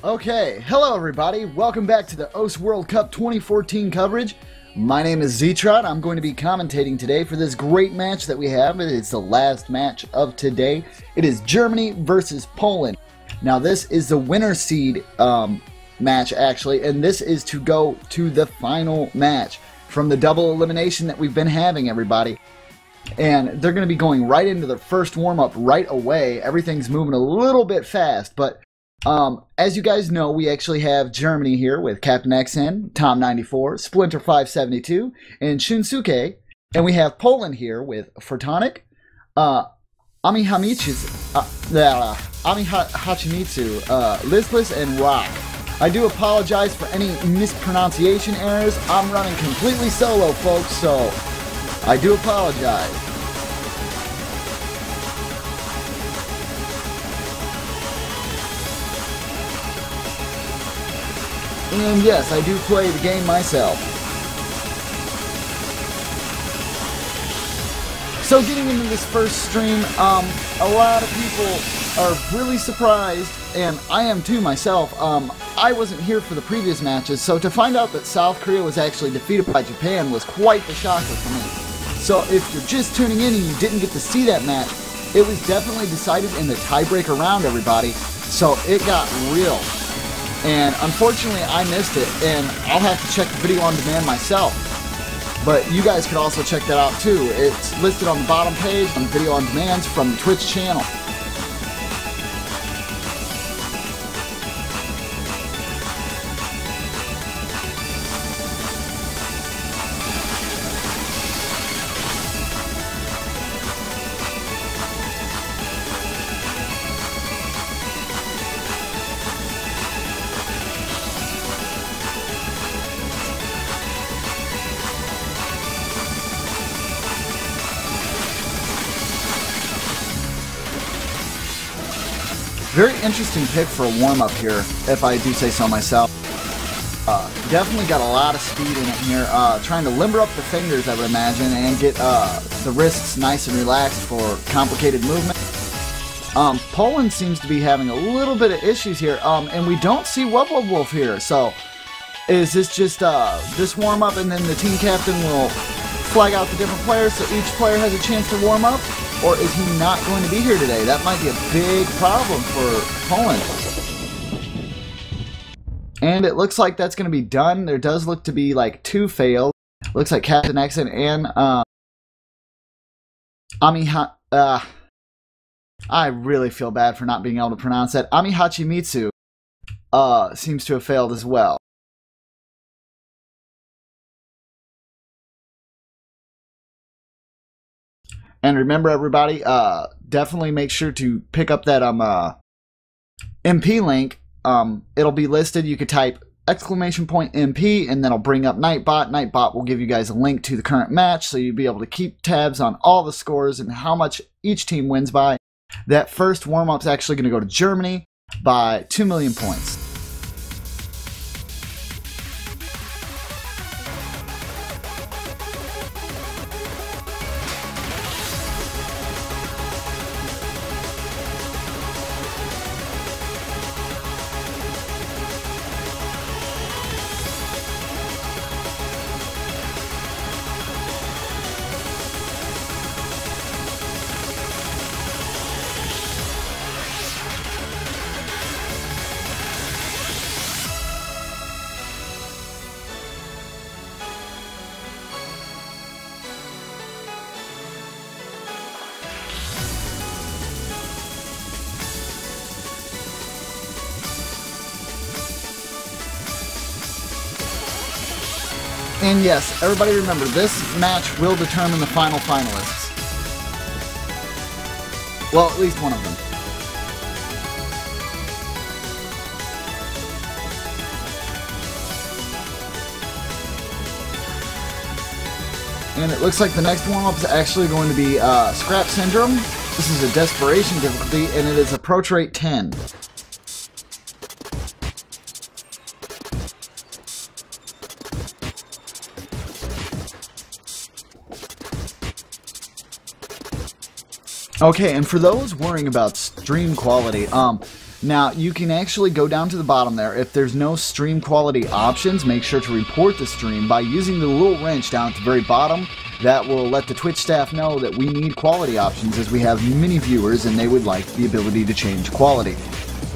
Okay, hello everybody, welcome back to the Oz World Cup 2014 coverage. My name is Zetrot. I'm going to be commentating today for this great match that we have. It's the last match of today. It is Germany versus Poland. Now this is the winner seed match actually, and this is to go to the final match from the double elimination that we've been having, everybody. And they're going to be going right into their first warm-up right away. Everything's moving a little bit fast, but as you guys know, we actually have Germany here with Captain XN, Tom94, Splinter 572, and Shunsuke, and we have Poland here with Photonic, Ami Hachimitsu, Listless, and Rock. I do apologize for any mispronunciation errors. I'm running completely solo, folks, so I do apologize. And yes, I do play the game myself. So getting into this first stream, a lot of people are really surprised, and I am too myself. I wasn't here for the previous matches, so to find out that South Korea was actually defeated by Japan was quite the shocker for me. So if you're just tuning in and you didn't get to see that match, it was definitely decided in the tiebreaker round, everybody. So it got real. And unfortunately, I missed it, and I'll have to check the video on demand myself. But you guys could also check that out too. It's listed on the bottom page on video on demands from the Twitch channel. Very interesting pick for a warm-up here, if I do say so myself. Definitely got a lot of speed in it here. Trying to limber up the fingers, I would imagine, and get the wrists nice and relaxed for complicated movement. Poland seems to be having a little bit of issues here, and we don't see Wolf here. So, is this just this warm-up, and then the team captain will flag out the different players so each player has a chance to warm up? Or is he not going to be here today? That might be a big problem for Poland. And it looks like that's going to be done. There does look to be like 2 failed. Looks like Captain Exon and I really feel bad for not being able to pronounce that. Ami Hachimitsu seems to have failed as well. And remember, everybody, definitely make sure to pick up that MP link. It'll be listed. You could type !MP, and then it'll bring up Nightbot. Nightbot will give you guys a link to the current match, so you'll be able to keep tabs on all the scores and how much each team wins by. That first warm-up is actually going to go to Germany by 2 million points. And yes, everybody remember, this match will determine the final finalists. Well, at least one of them. And it looks like the next warm-up is actually going to be Scrap Syndrome. This is a Desperation difficulty, and it is approach rate 10. Okay, and for those worrying about stream quality, Now, you can actually go down to the bottom there. If there's no stream quality options, make sure to report the stream by using the little wrench down at the very bottom. That will let the Twitch staff know that we need quality options, as we have many viewers and they would like the ability to change quality.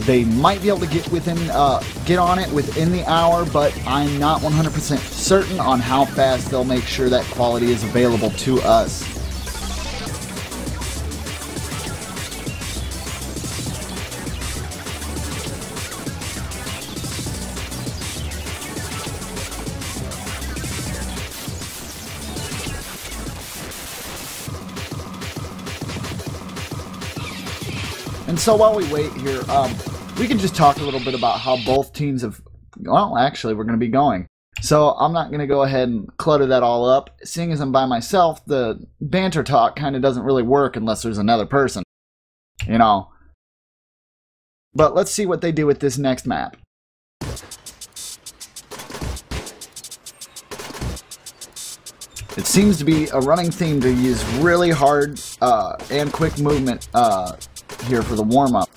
They might be able to get on it within the hour, but I'm not 100% certain on how fast they'll make sure that quality is available to us. And so while we wait here, we can just talk a little bit about how both teams have, well, actually, we're going to be going. So I'm not going to go ahead and clutter that all up. Seeing as I'm by myself, the banter talk kind of doesn't really work unless there's another person, you know. But let's see what they do with this next map. It seems to be a running theme to use really hard and quick movement here for the warm-up.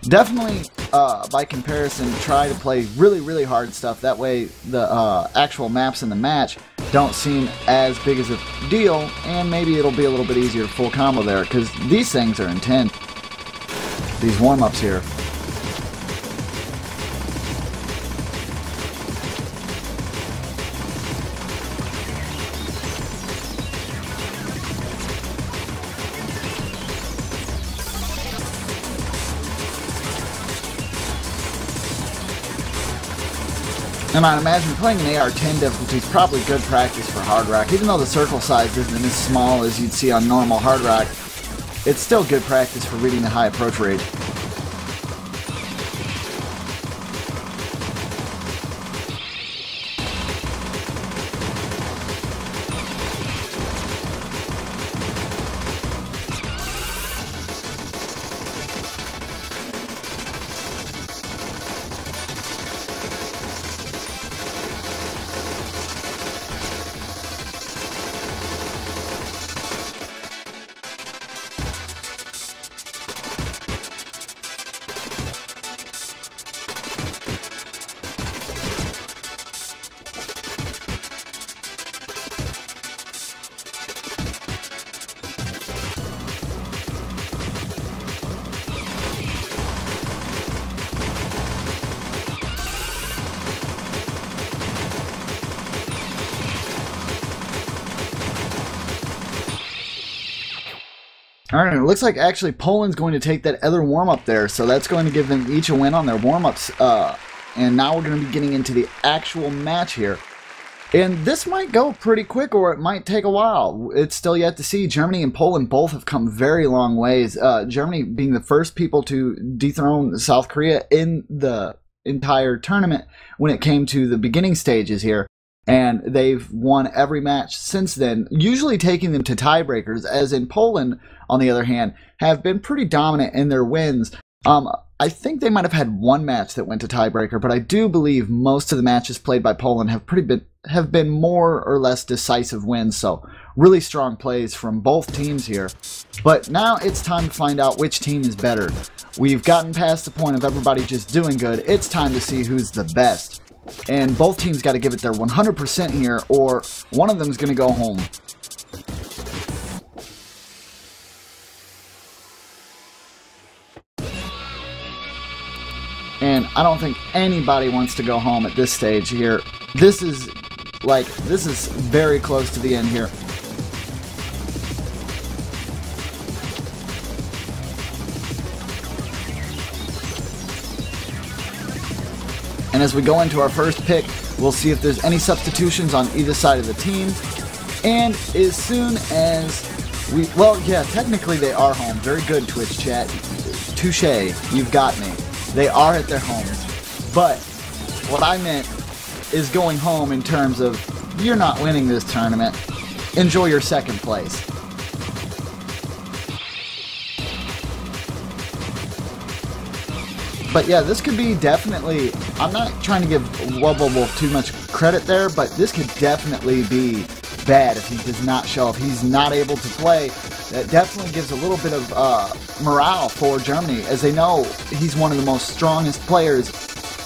Definitely, by comparison, try to play really hard stuff. That way the actual maps in the match don't seem as big as a deal, and maybe it'll be a little bit easier full combo there, because these things are intense. These warm-ups here. And I'd imagine playing an AR-10 difficulty is probably good practice for hard rock. Even though the circle size isn't as small as you'd see on normal hard rock, it's still good practice for reading the high approach rate. Alright, it looks like actually Poland's going to take that other warm-up there, so that's going to give them each a win on their warm-ups. And now we're going to be getting into the actual match here. And this might go pretty quick, or it might take a while. It's still yet to see. Germany and Poland both have come very long ways. Germany being the first people to dethrone South Korea in the entire tournament when it came to the beginning stages here. And they've won every match since then, usually taking them to tiebreakers, as in Poland, on the other hand, have been pretty dominant in their wins. I think they might have had one match that went to tiebreaker, but I do believe most of the matches played by Poland have been more or less decisive wins, so really strong plays from both teams here. But now it's time to find out which team is better. We've gotten past the point of everybody just doing good. It's time to see who's the best. And both teams got to give it their 100% here, or one of them is going to go home. And I don't think anybody wants to go home at this stage here. This is very close to the end here. And as we go into our first pick, we'll see if there's any substitutions on either side of the team. And as soon as we, well, yeah, technically they are home. Very good, Twitch chat. Touche, you've got me. They are at their homes. But what I meant is going home in terms of, you're not winning this tournament. Enjoy your second place. But yeah, this could be definitely, I'm not trying to give Wolf too much credit there, but this could definitely be bad if he does not show up. He's not able to play that definitely gives a little bit of morale for Germany, as they know he's one of the most strongest players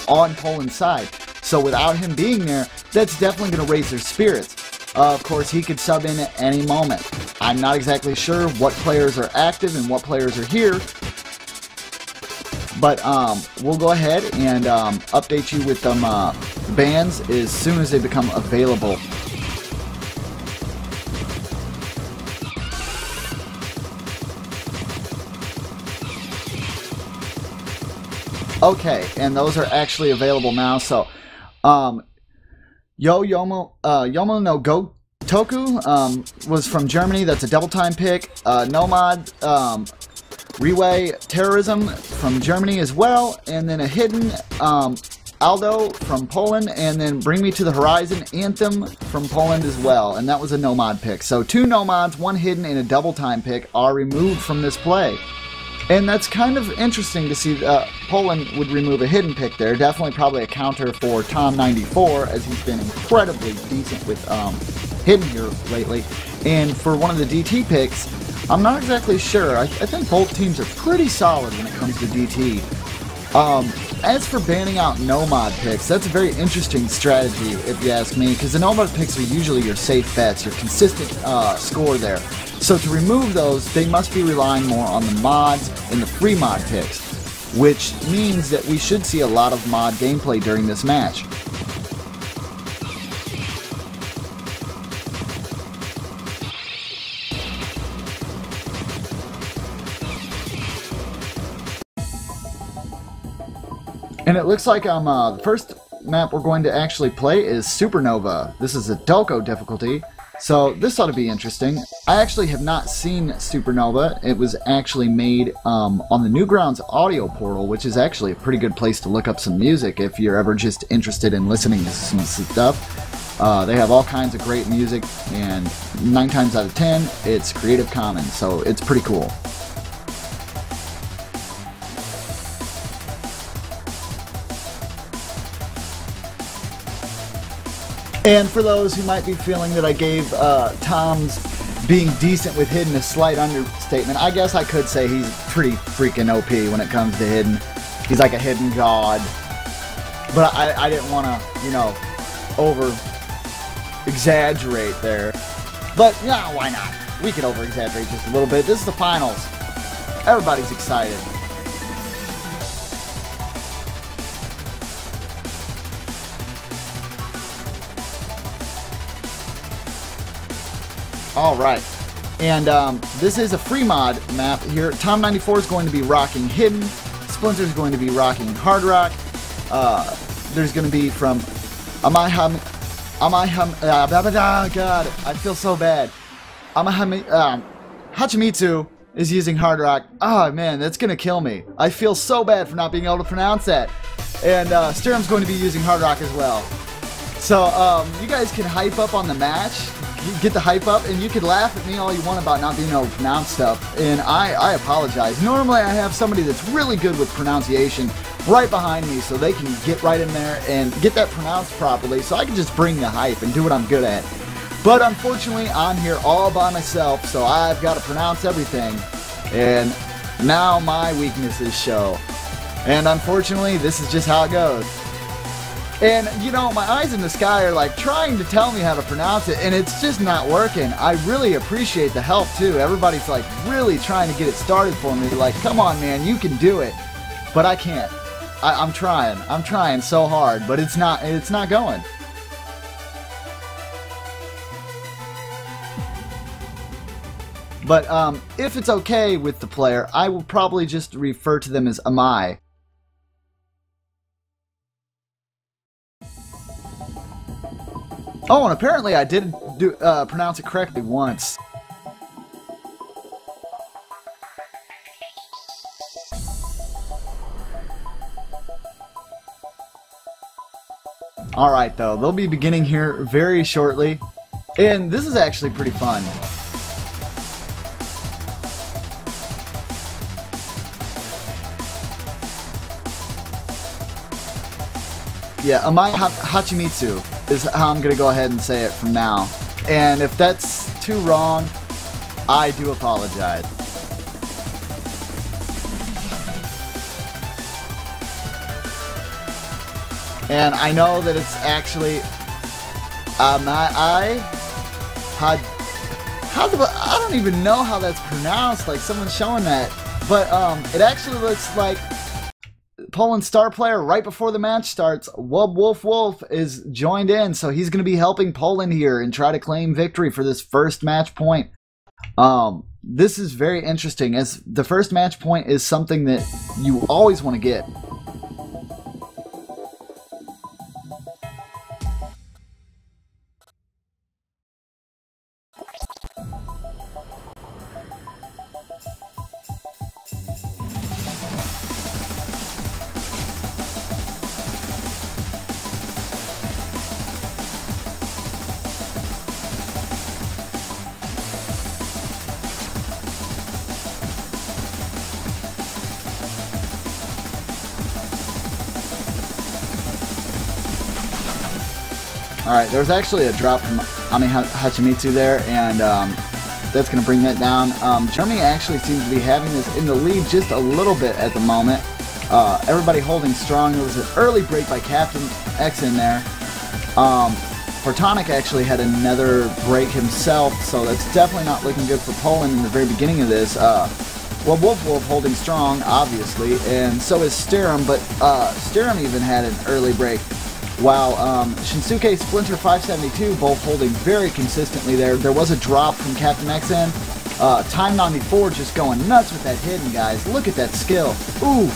on Poland's side. So without him being there, that's definitely going to raise their spirits. Of course, he could sub in at any moment. I'm not exactly sure what players are active and what players are here, but we'll go ahead and update you with them bans as soon as they become available. Okay, and those are actually available now. So, Yomo no Go Toku was from Germany. That's a double time pick. Nomad Reway Terrorism from Germany as well, and then a hidden Aldo from Poland, and then Bring Me to the Horizon Anthem from Poland as well, and that was a Nomad pick. So 2 Nomads, 1 hidden, and a double time pick are removed from this play. And that's kind of interesting to see Poland would remove a hidden pick there. Definitely probably a counter for Tom94, as he's been incredibly decent with hidden here lately. And for one of the DT picks, I'm not exactly sure. I think both teams are pretty solid when it comes to DT. As for banning out Nomad picks, that's a very interesting strategy if you ask me, because the Nomad picks are usually your safe bets, your consistent score there. So to remove those, they must be relying more on the mods and the free mod picks, which means that we should see a lot of mod gameplay during this match. And it looks like the first map we're going to actually play is Supernova. This is a Doko difficulty, so this ought to be interesting. I actually have not seen Supernova. It was actually made on the Newgrounds audio portal, which is actually a pretty good place to look up some music if you're ever just interested in listening to some stuff. They have all kinds of great music, and 9 times out of 10, it's Creative Commons, so it's pretty cool. And for those who might be feeling that I gave Tom's being decent with hidden a slight understatement, I guess I could say he's pretty freaking OP when it comes to hidden. He's like a hidden god. But I didn't want to, you know, over-exaggerate there. But, yeah, why not? We could over-exaggerate just a little bit. This is the finals. Everybody's excited. Alright, and this is a free mod map here. Tom94 is going to be rocking Hidden, Splinter is going to be rocking Hard Rock, there's going to be from God, I feel so bad. Hachimitsu is using Hard Rock. Oh man, that's going to kill me. I feel so bad for not being able to pronounce that. And Sturm's going to be using Hard Rock as well. So you guys can hype up on the match. Get the hype up, and you can laugh at me all you want about not being able to pronounce stuff, and I apologize. Normally I have somebody that's really good with pronunciation right behind me, so they can get right in there and get that pronounced properly, so I can just bring the hype and do what I'm good at. But unfortunately, I'm here all by myself, so I've got to pronounce everything, and now my weaknesses show. And unfortunately, this is just how it goes. And, you know, my eyes in the sky are like trying to tell me how to pronounce it, and it's just not working. I really appreciate the help, too. Everybody's like really trying to get it started for me. Like, come on, man, you can do it. But I can't. I'm trying. I'm trying so hard, but it's not going. But if it's okay with the player, I will probably just refer to them as Amai. Oh, and apparently I did pronounce it correctly once. Alright though, they'll be beginning here very shortly. And this is actually pretty fun. Yeah, Amai Hachimitsu is how I'm going to go ahead and say it from now. And if that's too wrong, I do apologize. And I know that it's actually I don't even know how that's pronounced. Like someone's showing that, but it actually looks like Poland's star player right before the match starts. Wolf is joined in, so he's going to be helping Poland here and try to claim victory for this first match point. This is very interesting, as the first match point is something that you always want to get. Alright, there was actually a drop from Hachimitsu there, and that's going to bring that down. Germany actually seems to be having this in the lead just a little bit at the moment. Everybody holding strong. There was an early break by Captain X in there. Fortonic actually had another break himself, so that's definitely not looking good for Poland in the very beginning of this. Well, Wolf holding strong, obviously, and so is Sterum, but Sterum even had an early break. While Shinsuke, Splinter, 572 both holding very consistently there. There was a drop from Captain XN. Time 94 just going nuts with that hidden, guys. Look at that skill. Ooh.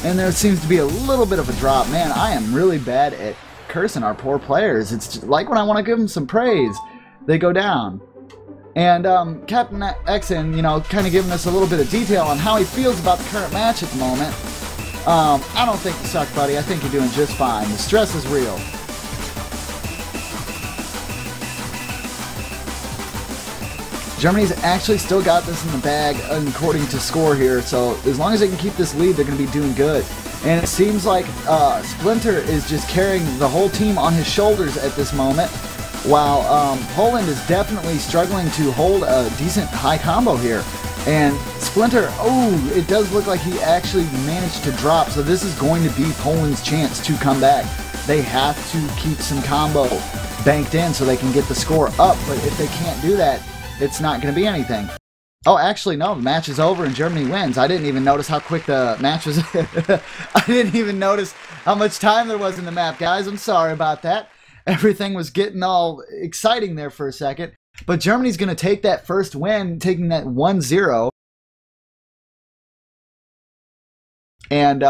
And there seems to be a little bit of a drop. Man, I am really bad at cursing our poor players. It's just like when I want to give them some praise, they go down. And Captain XN, you know, kind of giving us a little bit of detail on how he feels about the current match at the moment. I don't think you suck, buddy. I think you're doing just fine. The stress is real. Germany's actually still got this in the bag according to score here, so as long as they can keep this lead, they're going to be doing good. And it seems like Splinter is just carrying the whole team on his shoulders at this moment, while Poland is definitely struggling to hold a decent high combo here. And Splinter, oh, it does look like he actually managed to drop, so this is going to be Poland's chance to come back. They have to keep some combo banked in so they can get the score up, but if they can't do that, it's not going to be anything. Oh, actually, no, the match is over and Germany wins. I didn't even notice how quick the match was. I didn't even notice how much time there was in the map, guys. I'm sorry about that. Everything was getting all exciting there for a second. But Germany's going to take that first win, taking that 1-0. And,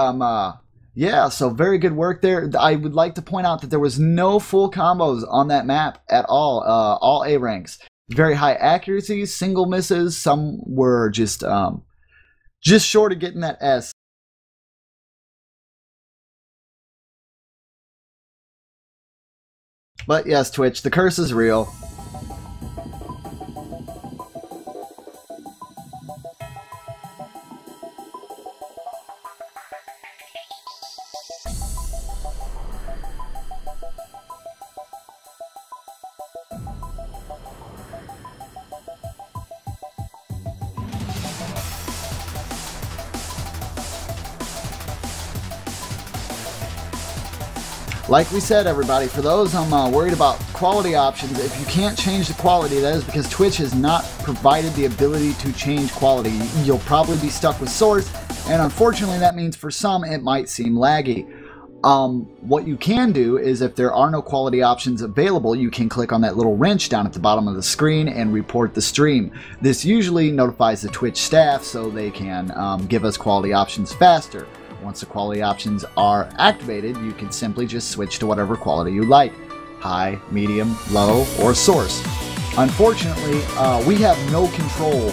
yeah, so very good work there. I would like to point out that there was no full combos on that map at all A ranks. Very high accuracy, single misses. Some were just short of getting that S. But yes, Twitch, the curse is real. Like we said, everybody, for those worried about quality options, if you can't change the quality, that is because Twitch has not provided the ability to change quality. You'll probably be stuck with source, and unfortunately that means for some it might seem laggy. What you can do is, if there are no quality options available, you can click on that little wrench down at the bottom of the screen and report the stream. This usually notifies the Twitch staff so they can give us quality options faster. Once the quality options are activated, you can simply just switch to whatever quality you like. High, medium, low, or source. Unfortunately, we have no control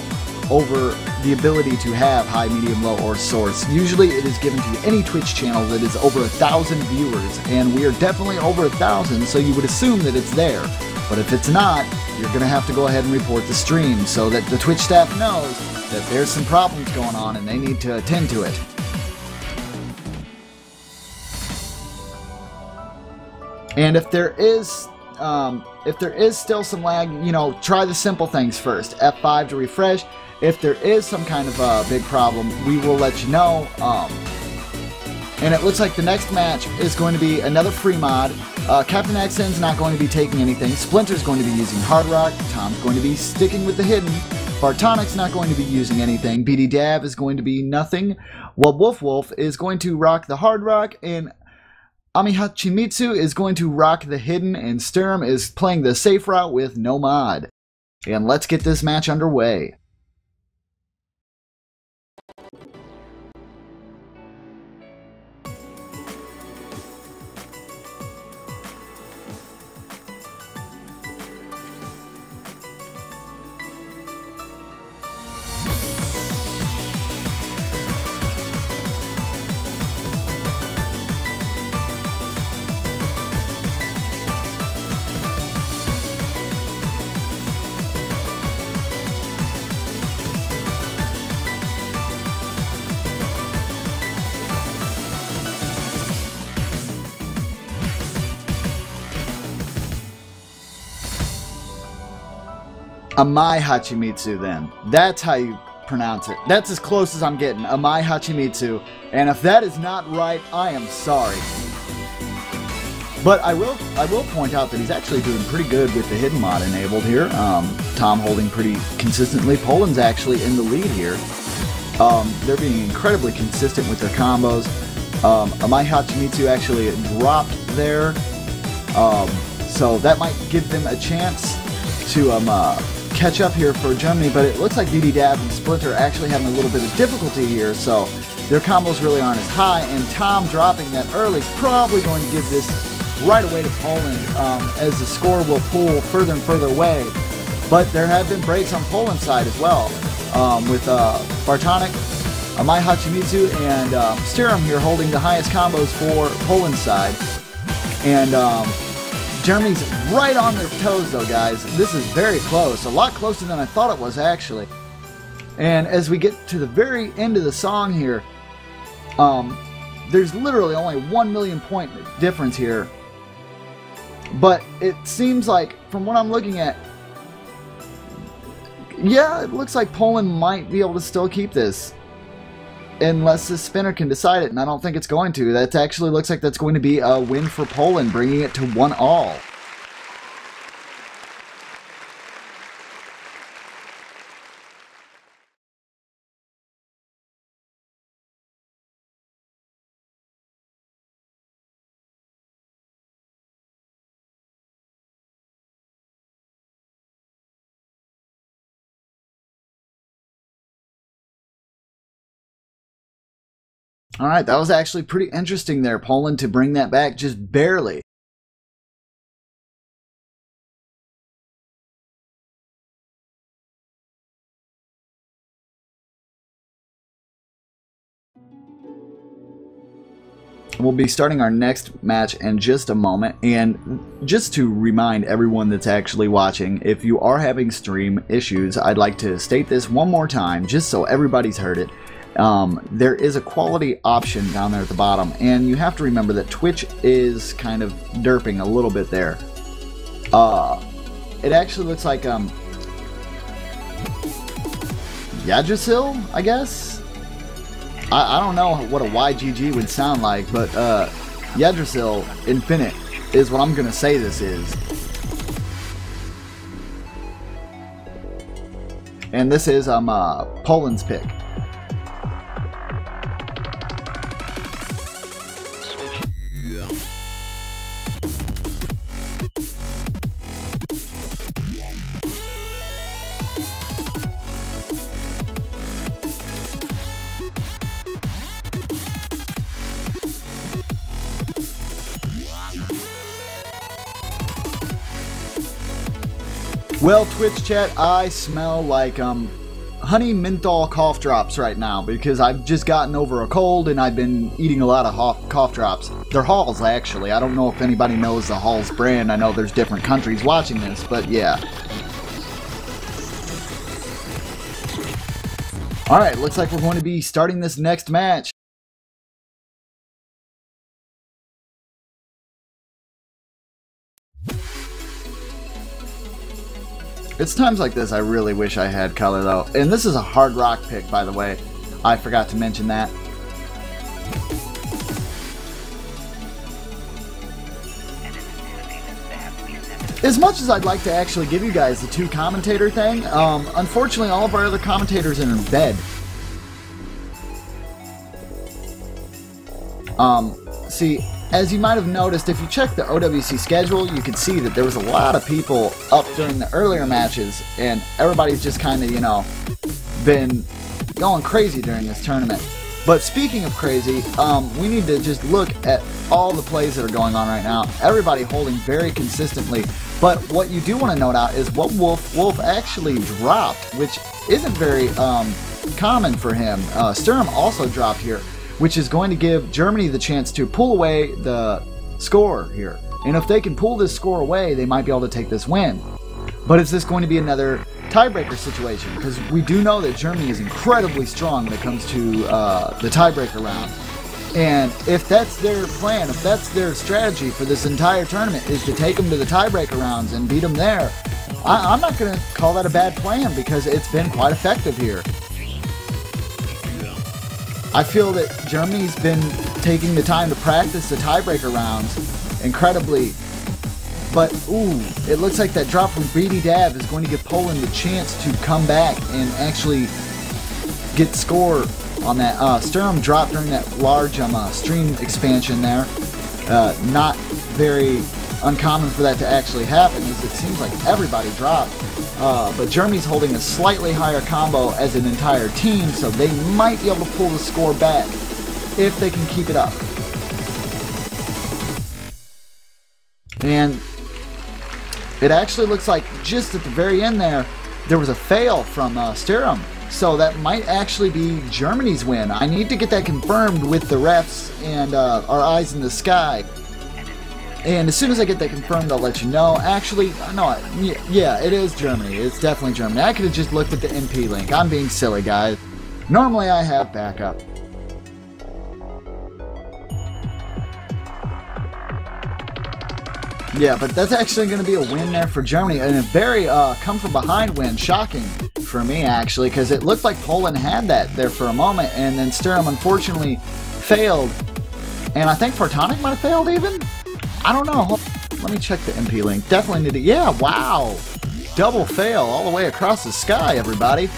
over the ability to have high, medium, low, or source. Usually it is given to any Twitch channel that is over 1,000 viewers, and we are definitely over 1,000, so you would assume that it's there. But if it's not, you're going to have to go ahead and report the stream so that the Twitch staff knows that there's some problems going on and they need to attend to it. And if there is if there is still some lag, you know, try the simple things first. F5 to refresh. If there is some kind of big problem, we will let you know. And it looks like the next match is going to be another free mod. Captain Xn's not going to be taking anything. Splinter's going to be using Hard Rock. Tom's going to be sticking with the hidden. Bartonic's not going to be using anything. BD Dav is going to be nothing. While Wolf is going to rock the Hard Rock. And Ami Hachimitsu is going to rock the hidden. And Sturm is playing the safe route with no mod. And let's get this match underway. Amai Hachimitsu, then. That's how you pronounce it. That's as close as I'm getting. Amai Hachimitsu. And if that is not right, I am sorry. But I will point out that he's actually doing pretty good with the hidden mod enabled here. Tom holding pretty consistently. Poland's actually in the lead here. They're being incredibly consistent with their combos. Amai Hachimitsu actually dropped there. So that might give them a chance to catch up here for Germany, but it looks like BD Dav and Splinter are actually having a little bit of difficulty here, so their combos really aren't as high, and Tom dropping that early is probably going to give this right away to Poland, as the score will pull further and further away. But there have been breaks on Poland's side as well, with Bartonic, Amai Hachimitsu, and Sturm here holding the highest combos for Poland's side. And Germany's right on their toes, though, guys. This is very close. A lot closer than I thought it was, actually. And as we get to the very end of the song here, there's literally only 1 million point difference here. But it seems like, from what I'm looking at, yeah, it looks like Poland might be able to still keep this. Unless the spinner can decide it, and I don't think it's going to. That actually looks like that's going to be a win for Poland, bringing it to 1-all. Alright, that was actually pretty interesting there, Poland, to bring that back just barely. We'll be starting our next match in just a moment, and just to remind everyone that's actually watching, if you are having stream issues, I'd like to state this one more time, just so everybody's heard it. There is a quality option down there at the bottom, and you have to remember that Twitch is kind of derping a little bit there. It actually looks like Yggdrasil, I guess? I don't know what a YGG would sound like, but Yggdrasil Infinite is what I'm gonna say this is. And this is Poland's pick. Well, Twitch chat, I smell like honey menthol cough drops right now because I've just gotten over a cold and I've been eating a lot of cough drops. They're Halls, actually. I don't know if anybody knows the Halls brand. I know there's different countries watching this, but yeah. Alright, looks like we're going to be starting this next match. It's times like this I really wish I had color, though. And this is a hard rock pick, by the way. I forgot to mention that. As much as I'd like to actually give you guys the 2 commentator thing, unfortunately all of our other commentators are in bed. See, as you might have noticed, if you check the OWC schedule, you can see that there was a lot of people up during the earlier matches, and everybody's just kind of, you know, been going crazy during this tournament. But speaking of crazy, we need to just look at all the plays that are going on right now. Everybody holding very consistently. But what you do want to note out is what Wolf actually dropped, which isn't very common for him. Sturm also dropped here, which is going to give Germany the chance to pull away the score here. And if they can pull this score away, they might be able to take this win. But is this going to be another tiebreaker situation? Because we do know that Germany is incredibly strong when it comes to the tiebreaker round. And if that's their plan, if that's their strategy for this entire tournament, is to take them to the tiebreaker rounds and beat them there, I'm not going to call that a bad plan, because it's been quite effective here. I feel that Germany's been taking the time to practice the tiebreaker rounds incredibly. But, ooh, it looks like that drop from Greedy Dav is going to give Poland the chance to come back and actually get score on that. Sturm dropped during that large stream expansion there. Not very uncommon for that to actually happen, as it seems like everybody dropped. But Germany's holding a slightly higher combo as an entire team, so they might be able to pull the score back if they can keep it up. And it actually looks like just at the very end there was a fail from Sturm. So that might actually be Germany's win. I need to get that confirmed with the refs and our eyes in the sky. And as soon as I get that confirmed, I'll let you know. Actually, no, yeah, it is Germany. It's definitely Germany. I could have just looked at the MP link. I'm being silly, guys. Normally I have backup. Yeah, but that's actually going to be a win there for Germany, and a very come-from-behind win. Shocking for me, actually, because it looked like Poland had that there for a moment, and then Sturm unfortunately failed. And I think Fortonic might have failed even? I don't know. Let me check the MP link. Definitely need to... Yeah, wow! Double fail all the way across the sky, everybody.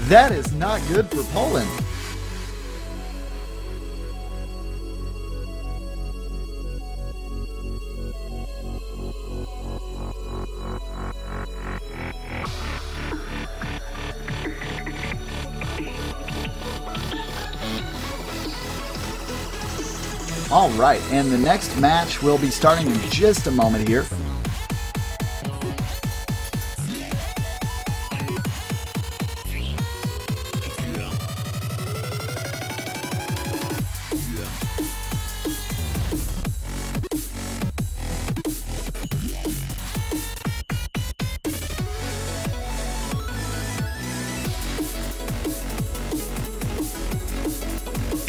That is not good for Poland. Alright, and the next match will be starting in just a moment here.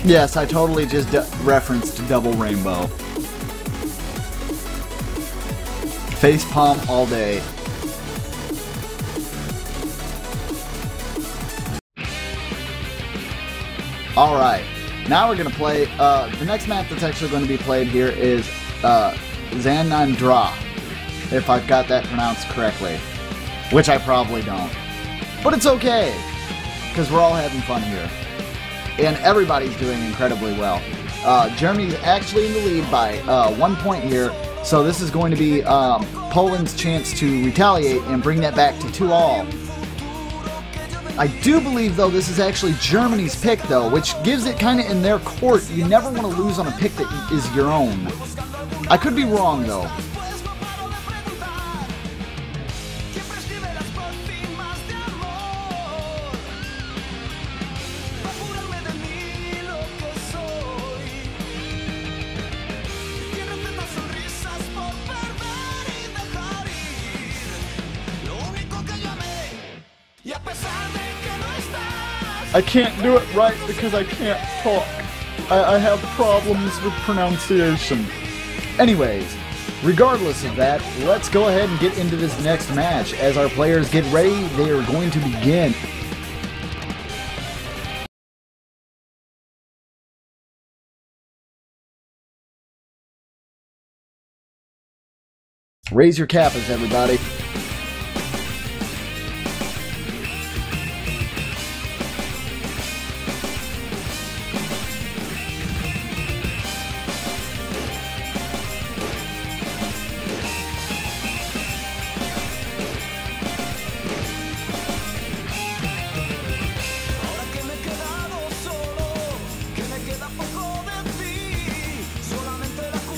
Yes, I totally just referenced Double Rainbow. Facepalm all day. Alright, now we're going to play, the next map that's actually going to be played here is Xanandra, if I've got that pronounced correctly, which I probably don't. But it's okay, because we're all having fun here. And everybody's doing incredibly well. Germany's actually in the lead by 1 point here, so this is going to be Poland's chance to retaliate and bring that back to 2-all. I do believe, though, this is actually Germany's pick, though, which gives it kind of in their court. You never want to lose on a pick that is your own. I could be wrong, though. I can't do it right because I can't talk. I have problems with pronunciation. Anyways, regardless of that, let's go ahead and get into this next match. As our players get ready, they are going to begin. Raise your kappas, everybody.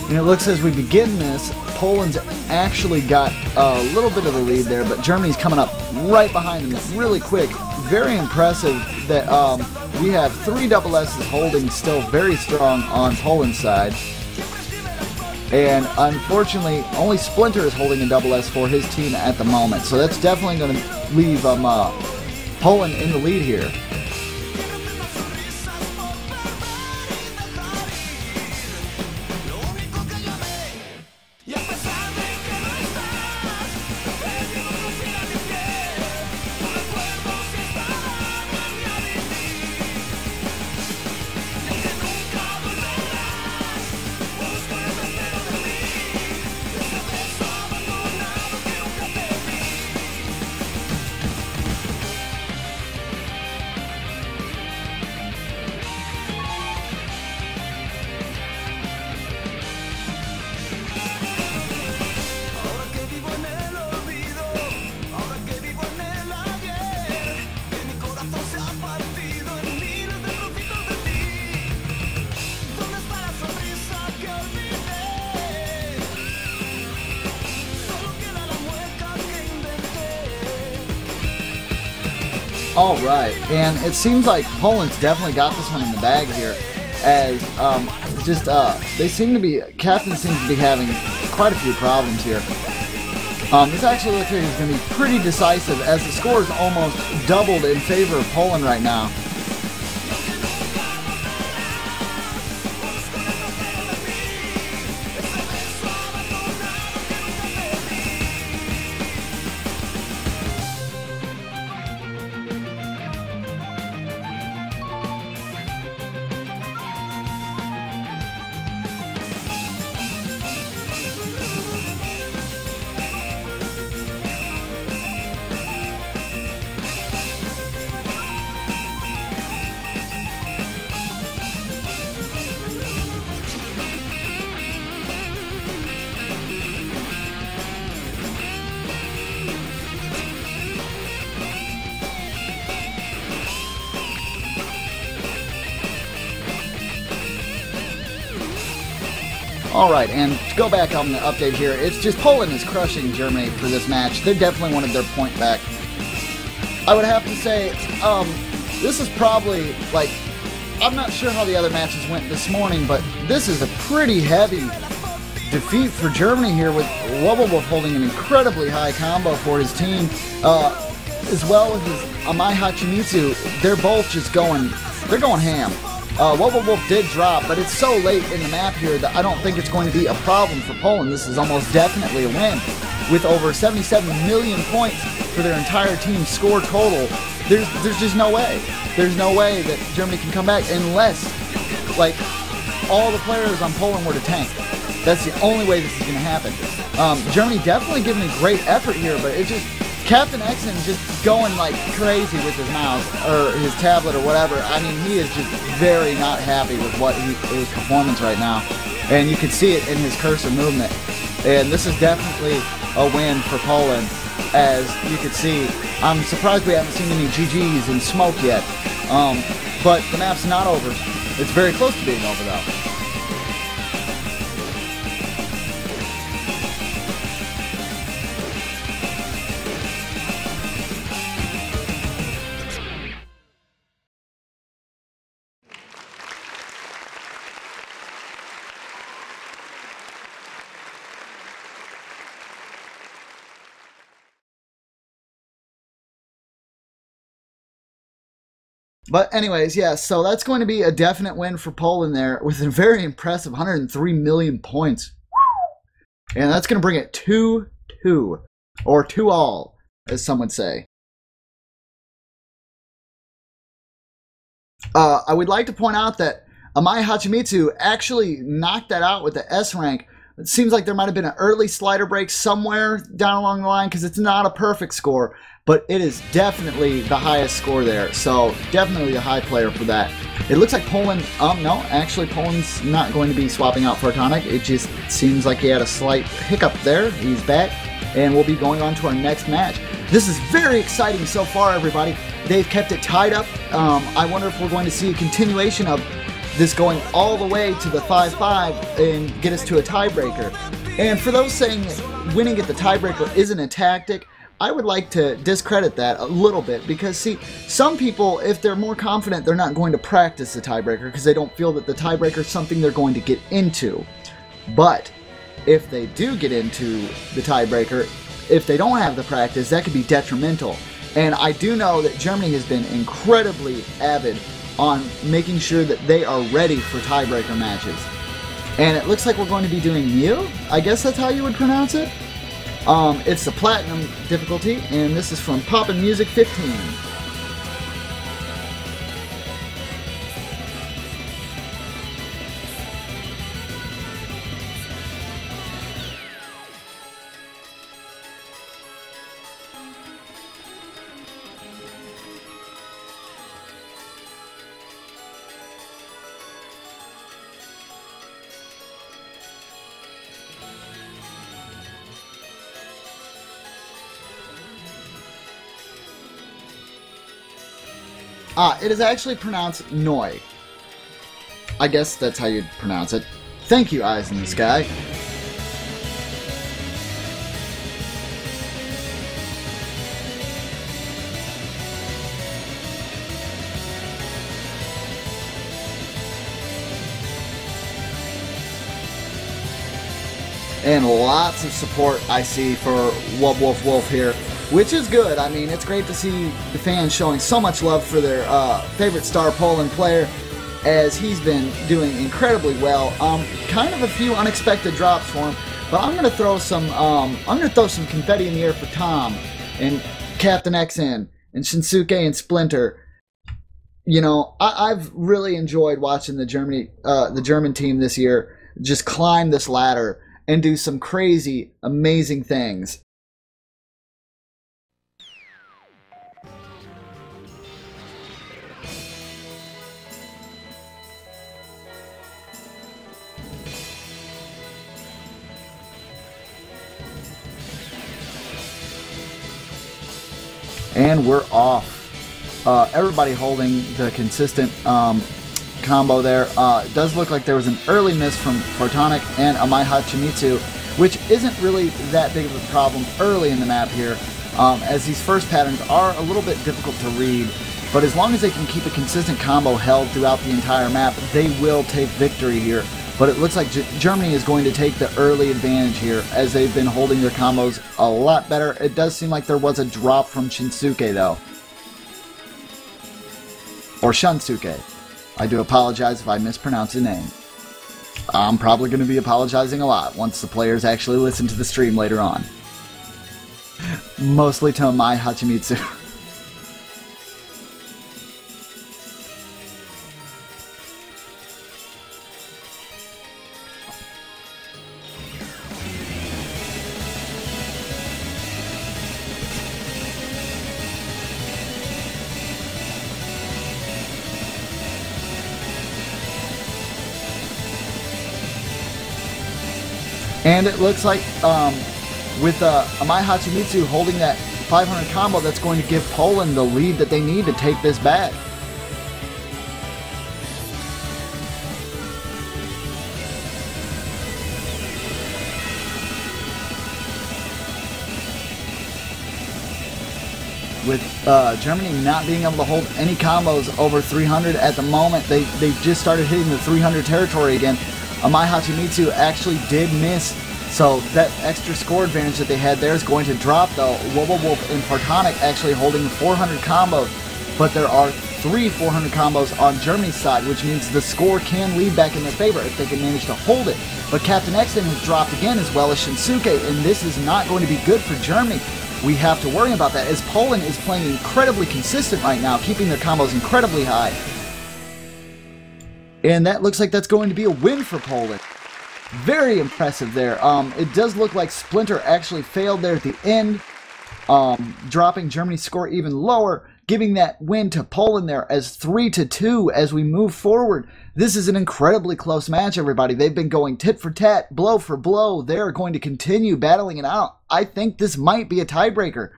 And it looks as we begin this, Poland's actually got a little bit of the lead there, but Germany's coming up right behind them really quick. Very impressive that we have 3 double S's holding still very strong on Poland's side. And unfortunately, only Splinter is holding a double S for his team at the moment. So that's definitely going to leave Poland in the lead here. Alright, and it seems like Poland's definitely got this one in the bag here, as Captain seems to be having quite a few problems here. This actually looks like it's going to be pretty decisive, as the score is almost doubled in favor of Poland right now. Alright, and to go back on the update here, it's just Poland is crushing Germany for this match. They definitely wanted their point back. I would have to say, this is probably, like, I'm not sure how the other matches went this morning, but this is a pretty heavy defeat for Germany here, with Wubblewolf holding an incredibly high combo for his team, as well as his Amai Hachimitsu. They're both just going ham. Wubblewolf did drop, but it's so late in the map here that I don't think it's going to be a problem for Poland. This is almost definitely a win. With over 77 million points for their entire team score total, there's just no way. There's no way that Germany can come back unless, like, all the players on Poland were to tank. That's the only way this is going to happen. Germany definitely giving a great effort here, but it just... Captain Exon just going like crazy with his mouse, or his tablet, or whatever. I mean, he is just very not happy with his performance right now. And you can see it in his cursor movement. And this is definitely a win for Poland. As you can see, I'm surprised we haven't seen any GGs in smoke yet. But the map's not over. It's very close to being over, though. But anyways, yeah, so that's going to be a definite win for Poland there, with a very impressive 103 million points. And that's going to bring it 2-2, or 2-all, as some would say. I would like to point out that Amai Hachimitsu actually knocked that out with the S rank. It seems like there might have been an early slider break somewhere down along the line because it's not a perfect score, but it is definitely the highest score there. So definitely a high player for that. It looks like Poland, no, actually Poland's not going to be swapping out Photonic. It just seems like he had a slight hiccup there. He's back, and we'll be going on to our next match. This is very exciting so far, everybody. They've kept it tied up. I wonder if we're going to see a continuation of this going all the way to the 5-5 and get us to a tiebreaker. And for those saying winning at the tiebreaker isn't a tactic, I would like to discredit that a little bit because, see, some people, if they're more confident, they're not going to practice the tiebreaker because they don't feel that the tiebreaker is something they're going to get into. But if they do get into the tiebreaker, if they don't have the practice, that could be detrimental. And I do know that Germany has been incredibly avid on making sure that they are ready for tiebreaker matches. And it looks like we're going to be doing Mew. I guess that's how you would pronounce it. It's the Platinum difficulty, and this is from Poppin' Music 15. It is actually pronounced Noi. I guess that's how you'd pronounce it. Thank you, Eyes in the Sky. And lots of support I see for Wolf here, which is good. I mean, it's great to see the fans showing so much love for their favorite star Poland player, as he's been doing incredibly well. Kind of a few unexpected drops for him, but I'm gonna throw some confetti in the air for Tom and Captain XN and Shinsuke and Splinter. You know, I've really enjoyed watching the German team this year just climb this ladder and do some crazy, amazing things. And we're off. Everybody holding the consistent combo there. It does look like there was an early miss from Photonic and Amai Hachimitsu, which isn't really that big of a problem early in the map here, as these first patterns are a little bit difficult to read, but as long as they can keep a consistent combo held throughout the entire map, they will take victory here. But it looks like Germany is going to take the early advantage here, as they've been holding their combos a lot better. It does seem like there was a drop from Shinsuke though. Or Shunsuke. I do apologize if I mispronounce the name. I'm probably going to be apologizing a lot once the players actually listen to the stream later on. Mostly to Amai Hachimitsu. And it looks like with Amai Hachimitsu holding that 500 combo, that's going to give Poland the lead that they need to take this back. With Germany not being able to hold any combos over 300 at the moment, they just started hitting the 300 territory again. Amai Hachimitsu actually did miss, so that extra score advantage that they had there is going to drop though. Wolf and Photonic actually holding the 400 combo but there are 3 400 combos on Germany's side, which means the score can lead back in their favor if they can manage to hold it. But Captain Exton has dropped again, as well as Shinsuke, and this is not going to be good for Germany. We have to worry about that, as Poland is playing incredibly consistent right now, keeping their combos incredibly high. And that looks like that's going to be a win for Poland. Very impressive there. It does look like Splinter actually failed there at the end, dropping Germany's score even lower, giving that win to Poland there as 3-2 as we move forward. This is an incredibly close match, everybody. They've been going tit for tat, blow for blow. They're going to continue battling it out. I think this might be a tiebreaker.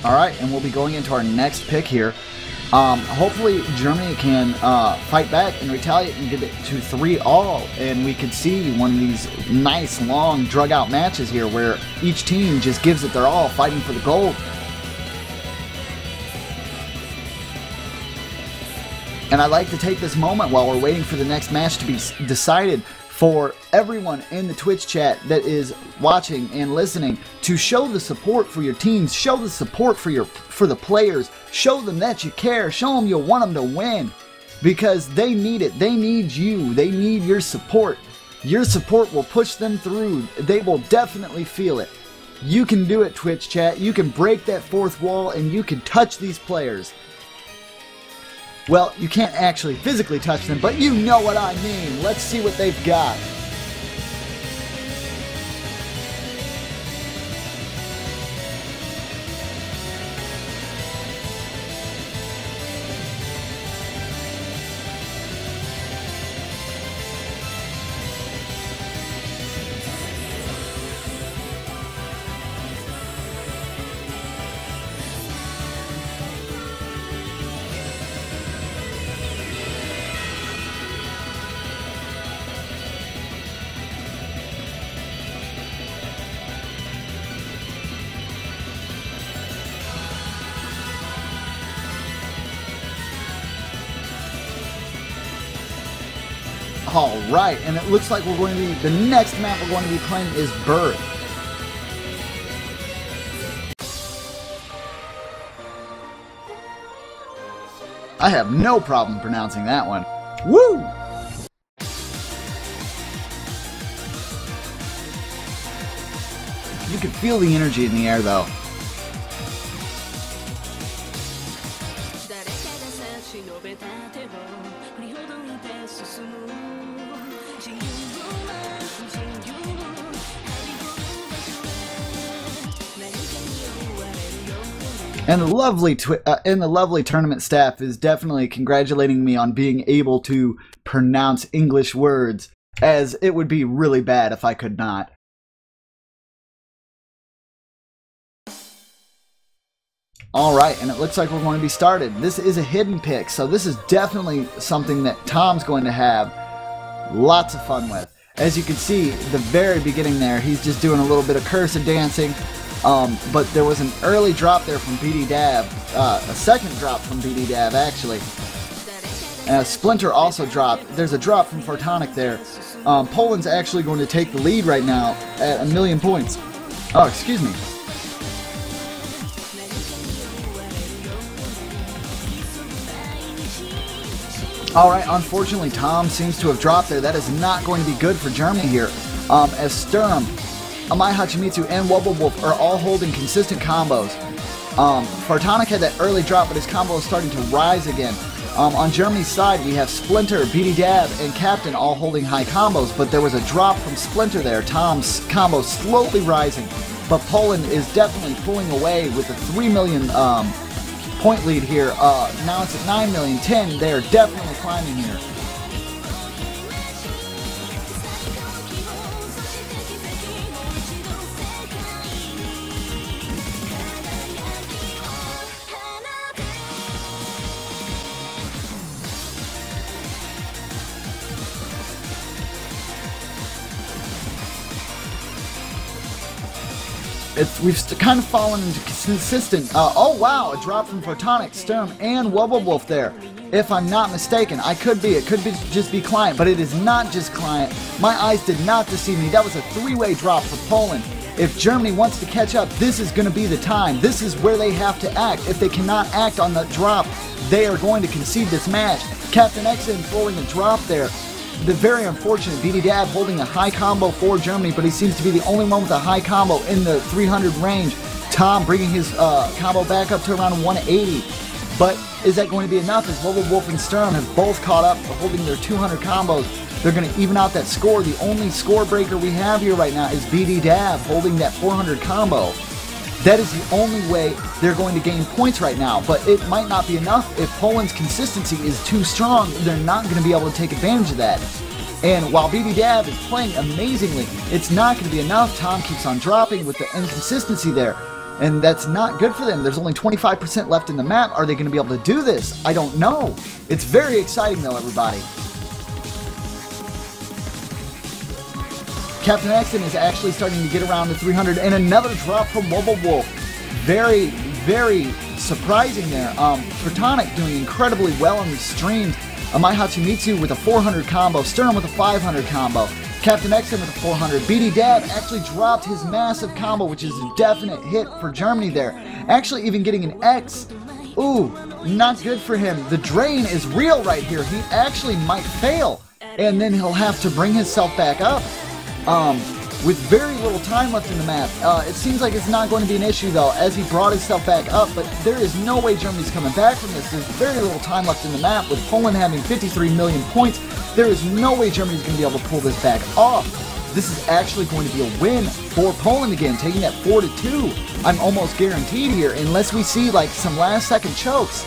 Alright, and we'll be going into our next pick here. Hopefully Germany can fight back and retaliate and get it to 3-all, and we could see one of these nice, long, drug-out matches here where each team just gives it their all, fighting for the gold. And I'd like to take this moment while we're waiting for the next match to be decided for everyone in the Twitch chat that is watching and listening to show the support for your teams, show the support for the players, show them that you care, show them you want them to win, because they need it. They need you. They need your support. Your support will push them through. They will definitely feel it. You can do it, Twitch chat. You can break that fourth wall and you can touch these players. Well, you can't actually physically touch them, but you know what I mean. Let's see what they've got. Alright, and it looks like we're going to be, the next map we're going to be playing is Birth. I have no problem pronouncing that one. Woo! You can feel the energy in the air though. And the lovely tournament staff is definitely congratulating me on being able to pronounce English words, as it would be really bad if I could not. Alright, and it looks like we're going to be started. This is a hidden pick, so this is definitely something that Tom's going to have lots of fun with. As you can see, the very beginning there, he's just doing a little bit of cursor dancing. But there was an early drop there from BD Dab, a second drop from BD Dab actually. Splinter also dropped. There's a drop from Fortonic there. Poland's actually going to take the lead right now at 1,000,000 points. Oh, excuse me. Alright, unfortunately Tom seems to have dropped there. That is not going to be good for Germany here. As Sturm, Amai Hachimitsu, and Wubble Wolf are all holding consistent combos. Fortonic had that early drop, but his combo is starting to rise again. On Germany's side, we have Splinter, BD Dab, and Captain all holding high combos, but there was a drop from Splinter there. Tom's combo slowly rising, but Poland is definitely pulling away with a 3 million point lead here. Now it's at 9 million, 10. They are definitely climbing here. we've kind of fallen into consistent. Oh wow, a drop from Photonic, Sturm, and Wubblewolf there. If I'm not mistaken, it could just be Client, but it is not just Client. My eyes did not deceive me. That was a three-way drop for Poland. If Germany wants to catch up, this is going to be the time. This is where they have to act. If they cannot act on the drop, they are going to concede this match. Captain Xan throwing a drop there. The very unfortunate BD Dab holding a high combo for Germany, but he seems to be the only one with a high combo in the 300 range. Tom bringing his combo back up to around 180. But is that going to be enough, as Wubblewolf and Sturm have both caught up, holding their 200 combos? They're going to even out that score. The only score breaker we have here right now is BD Dab holding that 400 combo. That is the only way they're going to gain points right now, but it might not be enough. If Poland's consistency is too strong, they're not going to be able to take advantage of that. And while BD Dab is playing amazingly, it's not going to be enough. Tom keeps on dropping with the inconsistency there, and that's not good for them. There's only 25% left in the map. Are they going to be able to do this? I don't know. It's very exciting though, everybody. Captain Xan is actually starting to get around to 300, and another drop from Wubblewolf. Very, very surprising there. Photonic doing incredibly well on these streams. Mitsu with a 400 combo, Sturm with a 500 combo, Captain Xan with a 400. BD Dab actually dropped his massive combo, which is a definite hit for Germany there. Actually even getting an X. Ooh, not good for him. The drain is real right here. He actually might fail, and then he'll have to bring himself back up. With very little time left in the map. It seems like it's not going to be an issue though, as he brought himself back up, but there is no way Germany's coming back from this. There's very little time left in the map. With Poland having 53 million points, there is no way Germany's going to be able to pull this back off. This is actually going to be a win for Poland again, taking that 4-2. I'm almost guaranteed here, unless we see like some last second chokes.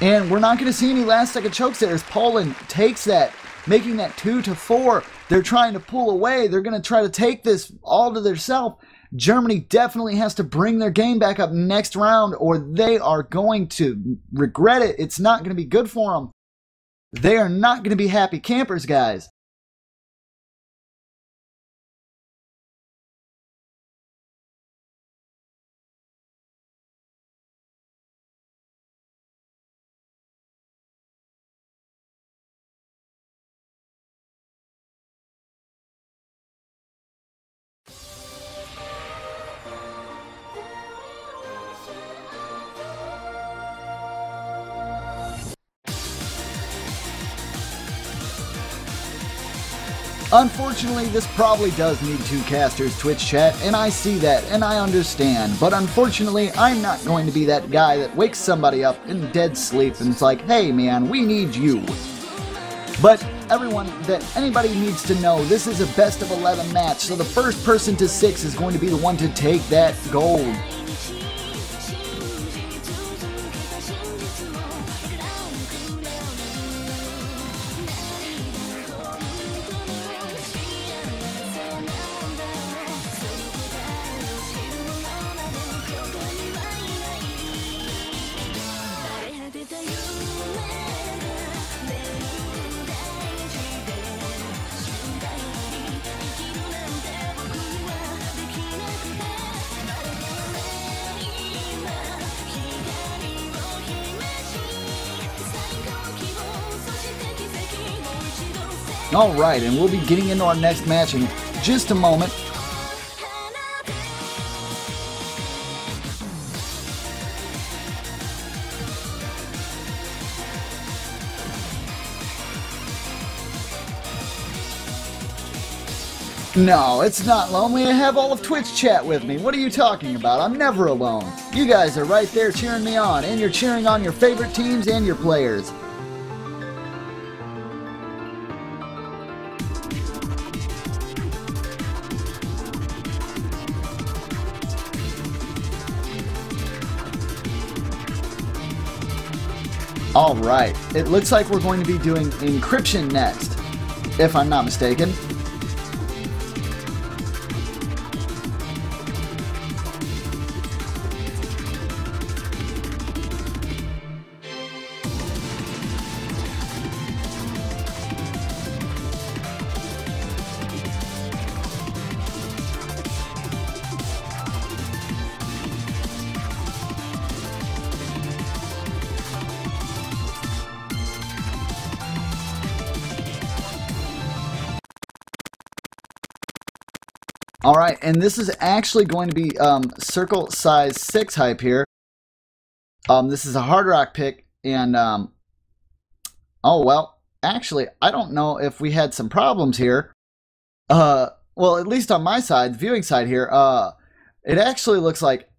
And we're not going to see any last second chokes there as Poland takes that, making that 2-4. They're trying to pull away. They're going to try to take this all to themselves. Germany definitely has to bring their game back up next round, or they are going to regret it. It's not going to be good for them. They are not going to be happy campers, guys. Unfortunately, this probably does need two casters, Twitch chat, and I see that, and I understand. But unfortunately, I'm not going to be that guy that wakes somebody up in dead sleep and it's like, hey man, we need you. But everyone, that anybody needs to know, this is a best of 11 match, so the first person to 6 is going to be the one to take that gold. Alright, and we'll be getting into our next match in just a moment. No, it's not lonely. I have all of Twitch chat with me. What are you talking about? I'm never alone. You guys are right there cheering me on, and you're cheering on your favorite teams and your players. Alright, it looks like we're going to be doing Encryption next, if I'm not mistaken. Alright, and this is actually going to be circle size 6 hype here. This is a hard rock pick, and oh well, actually, I don't know if we had some problems here. Well, at least on my side, the viewing side here, it actually looks like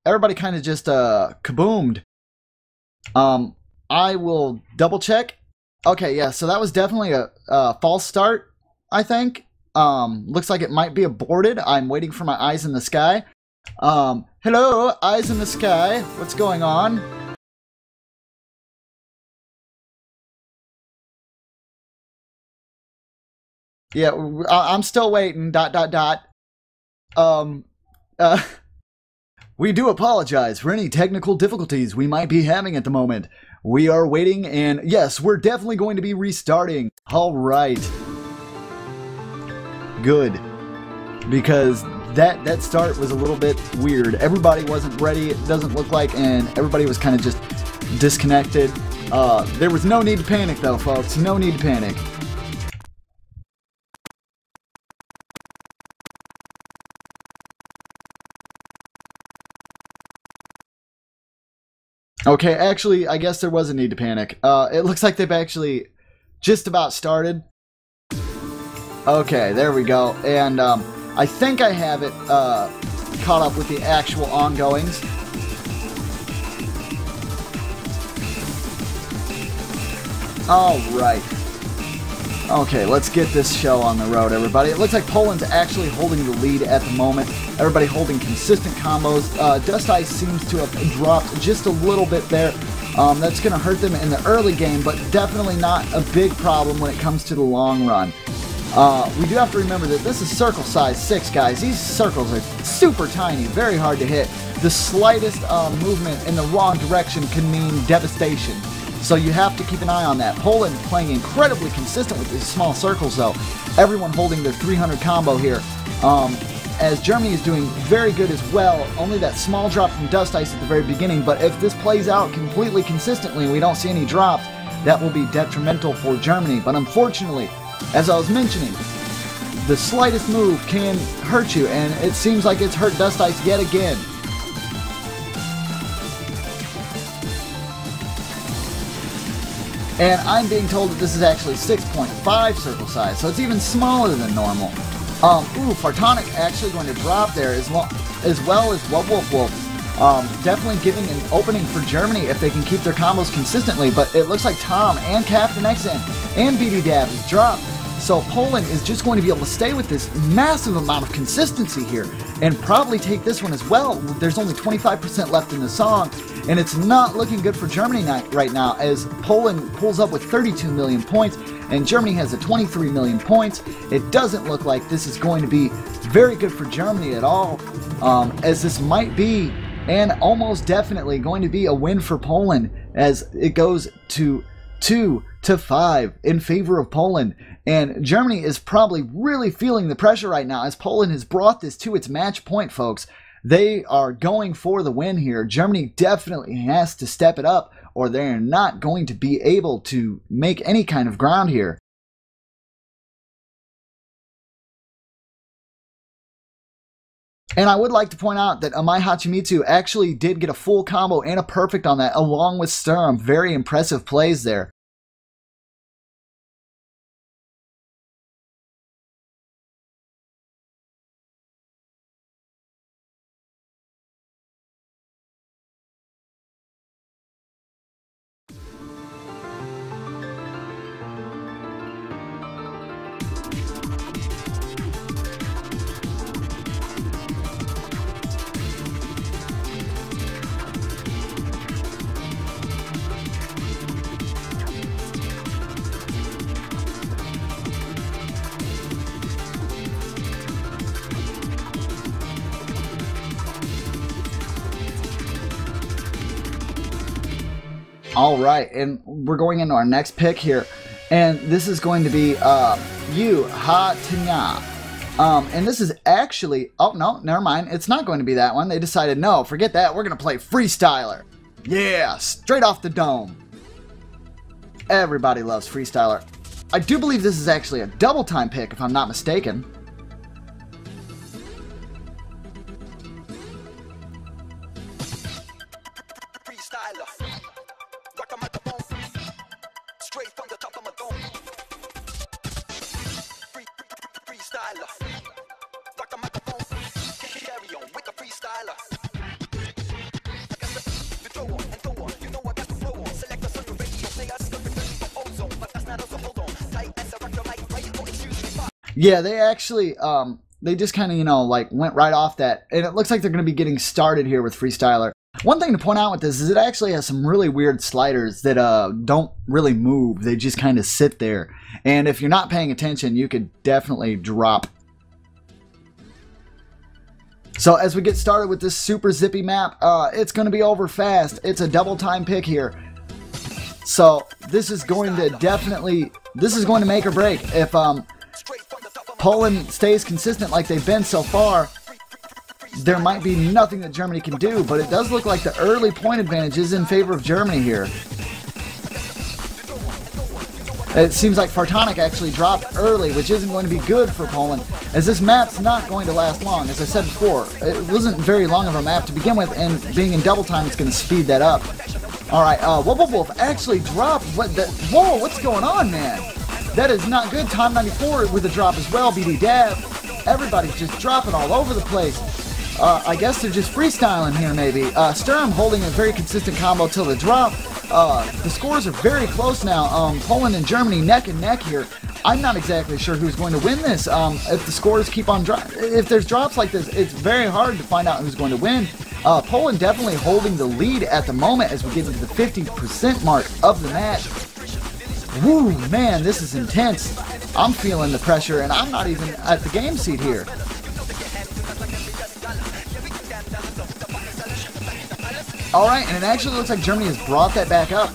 everybody kind of just kaboomed. I will double check. Okay, yeah, so that was definitely a false start, I think. Looks like it might be aborted. I'm waiting for my eyes in the sky. Hello, eyes in the sky. What's going on? Yeah, I'm still waiting. ... We do apologize for any technical difficulties we might be having at the moment. We are waiting, and yes, we're definitely going to be restarting. All right. Good. Because that start was a little bit weird. Everybody wasn't ready, it doesn't look like, and everybody was kind of just disconnected. There was no need to panic, though, folks. No need to panic. Okay, actually, I guess there was a need to panic. It looks like they've actually just about started. Okay, there we go. And I think I have it caught up with the actual ongoings. Alright. Okay, let's get this show on the road, everybody. It looks like Poland's actually holding the lead at the moment. Everybody holding consistent combos. Dust Ice seems to have dropped just a little bit there. That's going to hurt them in the early game, but definitely not a big problem when it comes to the long run. We do have to remember that this is circle size 6, guys. These circles are super tiny, very hard to hit. The slightest movement in the wrong direction can mean devastation. So you have to keep an eye on that. Poland playing incredibly consistent with these small circles, though. Everyone holding their 300 combo here. As Germany is doing very good as well. Only that small drop from Dust Ice at the very beginning. But if this plays out completely consistently and we don't see any drops, that will be detrimental for Germany. But unfortunately, as I was mentioning, the slightest move can hurt you. And it seems like it's hurt Dust Ice yet again. And I'm being told that this is actually 6.5 circle size, so it's even smaller than normal. Fartonic actually going to drop there as well as Wolf. Definitely giving an opening for Germany if they can keep their combos consistently, but it looks like Tom and Captain XN and BD Dab has dropped. So Poland is just going to be able to stay with this massive amount of consistency here and probably take this one as well. There's only 25% left in the song, and it's not looking good for Germany right now as Poland pulls up with 32 million points and Germany has a 23 million points. It doesn't look like this is going to be very good for Germany at all, as this might be and almost definitely going to be a win for Poland as it goes to 2-5 in favor of Poland. And Germany is probably really feeling the pressure right now as Poland has brought this to its match point, folks. They are going for the win here. Germany definitely has to step it up or they're not going to be able to make any kind of ground here. And I would like to point out that Amai Hachimitsu actually did get a full combo and a perfect on that along with Sturm. Very impressive plays there. Alright, and we're going into our next pick here. And this is going to be Yuuyu. And this is actually... Oh, no, never mind. It's not going to be that one. They decided, no, forget that. We're going to play Freestyler. Yeah, straight off the dome. Everybody loves Freestyler. I do believe this is actually a double time pick, if I'm not mistaken. Freestyler, rock a microphone, straight from the top of my dome. Freestyler, rock a microphone, carry on with the freestyler. I got the throw on and throw on, you know I got the flow on. Select the Shounen Radio, play us the from ozone, but that's not also hold on. Tight as a rock your mic, right? Oh, excuse me. Yeah, they actually, they just kind of, you know, like went right off that. And it looks like they're going to be getting started here with Freestyler. One thing to point out with this is it actually has some really weird sliders that don't really move. They just kind of sit there. And if you're not paying attention, you could definitely drop. So as we get started with this super zippy map, it's going to be over fast. It's a double time pick here. So this is going to definitely, this is going to make or break. If Poland stays consistent like they've been so far, there might be nothing that Germany can do, but it does look like the early point advantage is in favor of Germany here. It seems like feat.Itsuneko actually dropped early, which isn't going to be good for Poland, as this map's not going to last long. As I said before, it wasn't very long of a map to begin with, and being in double time, it's going to speed that up. Alright, Wolf actually dropped. Whoa, what's going on, man? That is not good. Time 94 with a drop as well. BD Dab. Everybody's just dropping all over the place. I guess they're just freestyling here, maybe. Sturm holding a very consistent combo till the drop. The scores are very close now. Poland and Germany neck and neck here. I'm not exactly sure who's going to win this. If the scores keep on dropping, if there's drops like this, it's very hard to find out who's going to win. Poland definitely holding the lead at the moment as we get into the 50% mark of the match. Woo, man, this is intense. I'm feeling the pressure, and I'm not even at the game seat here. Alright, and it actually looks like Germany has brought that back up.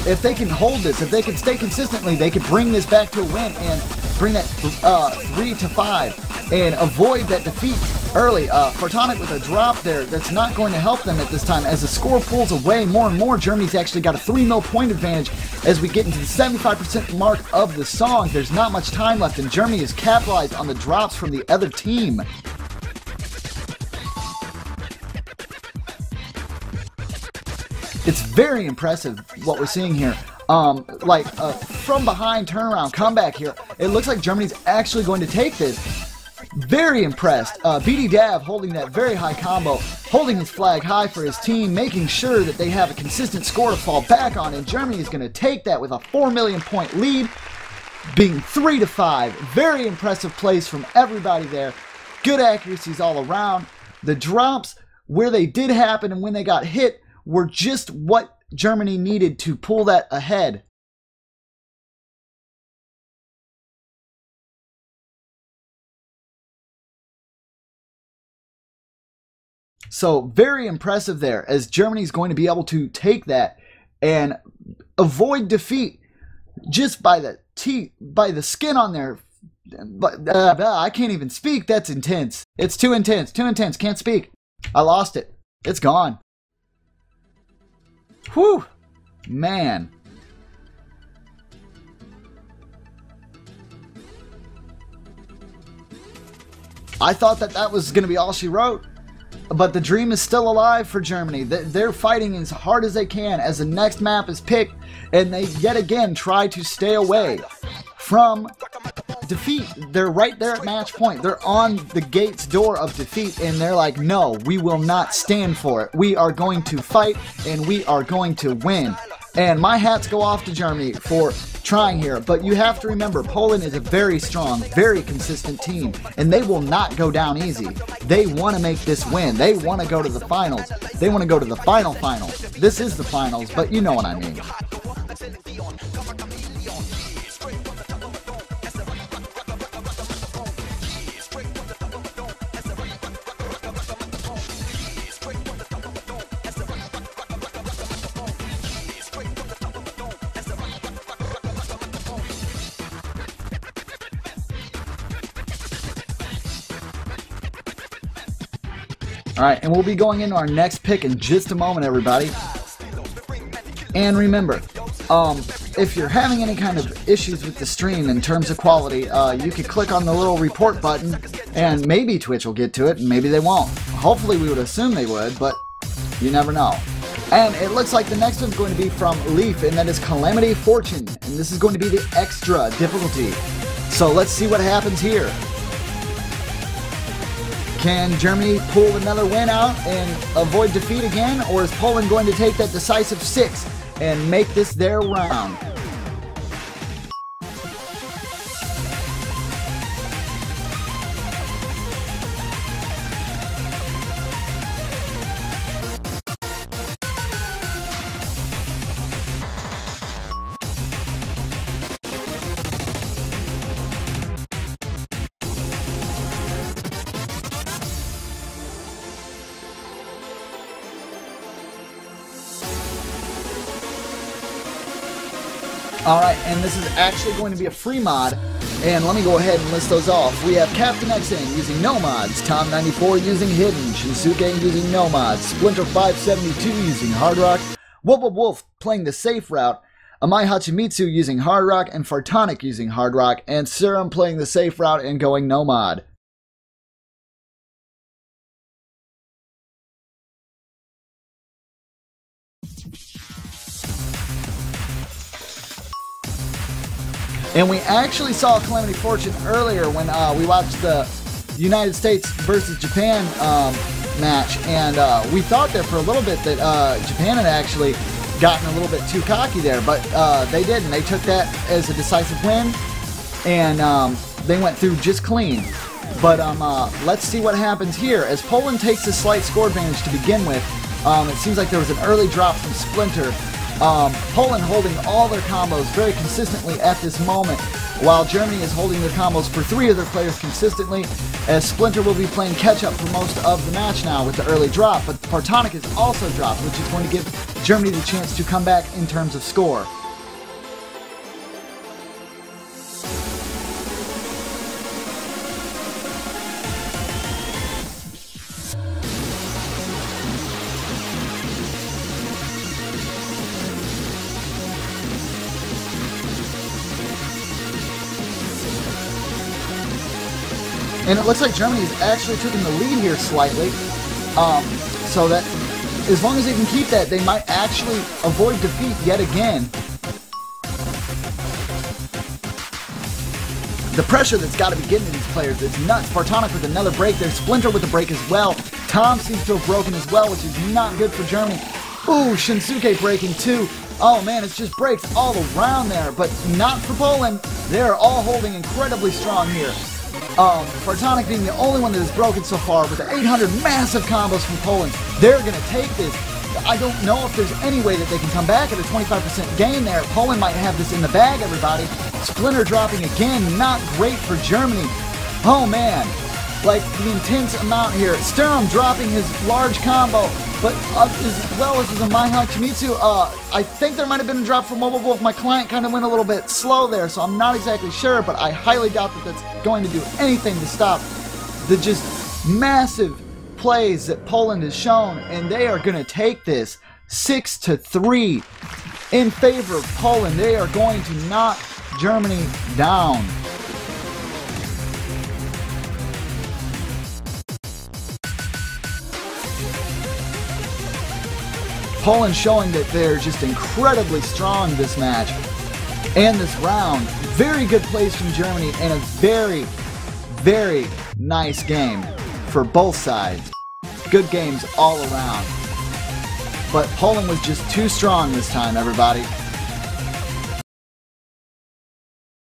If they can hold this, if they can stay consistently, they could bring this back to a win and bring that 3-5 and avoid that defeat early. feat.Itsuneko with a drop there, that's not going to help them at this time. As the score pulls away more and more, Germany's actually got a 3-0 point advantage as we get into the 75% mark of the song. There's not much time left, and Germany has capitalized on the drops from the other team. It's very impressive what we're seeing here. From behind turnaround comeback here. It looks like Germany's actually going to take this. Very impressed. BD Dab holding that very high combo, holding his flag high for his team, making sure that they have a consistent score to fall back on, and Germany is going to take that with a 4 million point lead, being 3-5. Very impressive plays from everybody there. Good accuracies all around. The drops, where they did happen and when they got hit, were just what Germany needed to pull that ahead. So very impressive there, as Germany's going to be able to take that and avoid defeat just by the skin on their. I can't even speak. That's intense. It's too intense. Too intense. Can't speak. I lost it. It's gone. Whew, man. I thought that was going to be all she wrote, but the dream is still alive for Germany. They're fighting as hard as they can as the next map is picked, and they yet again try to stay away from defeat. They're right there at match point. They're on the gate's door of defeat, and they're like, no, we will not stand for it. We are going to fight, and we are going to win. And my hats go off to Germany for trying here, but you have to remember, Poland is a very strong, very consistent team, and they will not go down easy. They want to make this win. They want to go to the finals. They want to go to the final. This is the finals, but you know what I mean. Alright, and we'll be going into our next pick in just a moment, everybody. And remember, if you're having any kind of issues with the stream in terms of quality, you could click on the little report button, and maybe Twitch will get to it, and maybe they won't. Hopefully we would assume they would, but you never know. And it looks like the next one's going to be from LeaF, and that is Calamity Fortune. And this is going to be the extra difficulty. So let's see what happens here. Can Germany pull another win out and avoid defeat again? Or is Poland going to take that decisive 6 and make this their round? Alright, and this is actually going to be a free mod, and let me go ahead and list those off. We have Captain XN using no mods, Tom94 using Hidden, Shinsuke using no mods, Splinter572 using Hard Rock, Wolf playing the safe route, Amai Hachimitsu using Hard Rock, and Fartonic using Hard Rock, and Serum playing the safe route and going no mod. And we actually saw Calamity Fortune earlier when we watched the United States versus Japan match, and we thought there for a little bit that Japan had actually gotten a little bit too cocky there, but they didn't. They took that as a decisive win, and they went through just clean. But let's see what happens here. As Poland takes a slight score advantage to begin with, it seems like there was an early drop from Splinter. Poland holding all their combos very consistently at this moment, while Germany is holding their combos for 3 of their players consistently, as Splinter will be playing catch-up for most of the match now with the early drop, but Fartonic is also dropped, which is going to give Germany the chance to come back in terms of score. And it looks like Germany is actually taking the lead here slightly. So that as long as they can keep that, they might actually avoid defeat yet again. The pressure that's got to be getting to these players, it's nuts. Fartonic with another break there. Splinter with a break as well. Tom seems to have broken as well, which is not good for Germany. Ooh, Shinsuke breaking too. Oh man, it's just breaks all around there, but not for Poland. They're all holding incredibly strong here. Fartonic being the only one that is broken so far with the 800 massive combos from Poland. They're going to take this. I don't know if there's any way that they can come back at a 25% gain there. Poland might have this in the bag, everybody. Splinter dropping again, not great for Germany. Oh man, like the intense amount here. Sturm dropping his large combo, but as well as the Amai Hachimitsu, I think there might have been a drop from Wolf. My client kind of went a little bit slow there, so I'm not exactly sure, but I highly doubt that that's going to do anything to stop the just massive plays that Poland has shown, and they are going to take this 6-3 in favor of Poland. They are going to knock Germany down. Poland showing that they're just incredibly strong this match and this round. Very good plays from Germany and a very, very nice game for both sides. Good games all around. But Poland was just too strong this time, everybody.